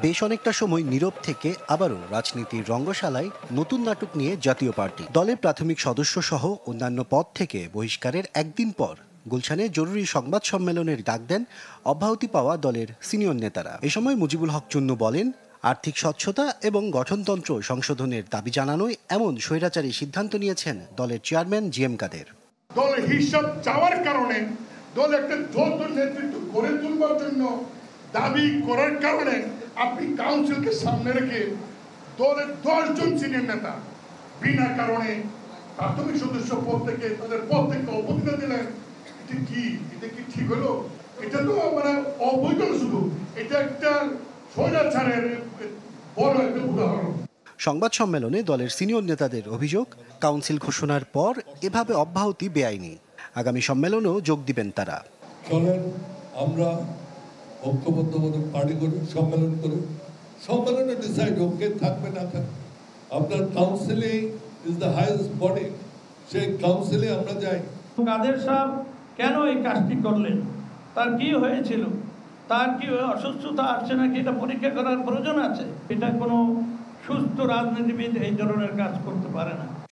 বেশ অনেকটা সময় নীরব থেকে আবারও রাজনীতির রঙ্গশালায় নতুন নাটক নিয়ে জাতীয় পার্টি। দলের প্রাথমিক সদস্য সহ অন্যান্য পদ থেকে বহিষ্কারের একদিন পর গুলশানে জরুরি সংবাদ সম্মেলনের ডাক দেন অব্যাহতি পাওয়া দলের সিনিয়র নেতারা। এ সময় মুজিবুল হক চুন্নু বলেন, আর্থিক স্বচ্ছতা এবং গঠনতন্ত্র সংশোধনের দাবি জানানোয় এমন স্বৈরাচারী সিদ্ধান্ত নিয়েছেন দলের চেয়ারম্যান জিএম কাদের। দলের হিসাব চাওয়ার কারণে, দল একটা যৌথ নেতৃত্ব গড়ে তুলবার জন্য দাবি করার কারণে আপনি কাউন্সিলকে সামনে রেখে দলের 10 জন সিনিয়র নেতা বিনা কারণে প্রাথমিক সদস্য পদ থেকে তাদের পদ থেকে অবতীর্ণ দিলেন। এটা কি ঠিক হলো? এটা তো মানে অবৈধ। শুধু এটা একটা স্বৈরাচারের বড় একটা উদাহরণ। সংবাদ সম্মেলনে দলের সিনিয়র নেতাদের অভিযোগ, কাউন্সিল ঘোষণার পর এভাবে অব্যাহতি বেআইনি। আগামী সম্মেলনেও যোগ দিবেন তারা। চলেন আমরা ঐক্যবদ্ধভাবে পার্টি করে সম্মেলনে ডিসাইড ওকে থাকবে না থাকবে। আপনার কাউন্সিলে ইজ দ্য হাইয়েস্ট বডি, সেই কাউন্সিলে আমরা যাই। কাদের সাহেব কেন এই কাজটি করলেন, তার কি হয়েছিল, তার কি অসুস্থতা আসছে নাকি, এটা পরীক্ষা করার প্রয়োজন আছে। এটা কোনো সুস্থ রাজনীতিবিদ এই ধরনের কাজ করতে পারে না।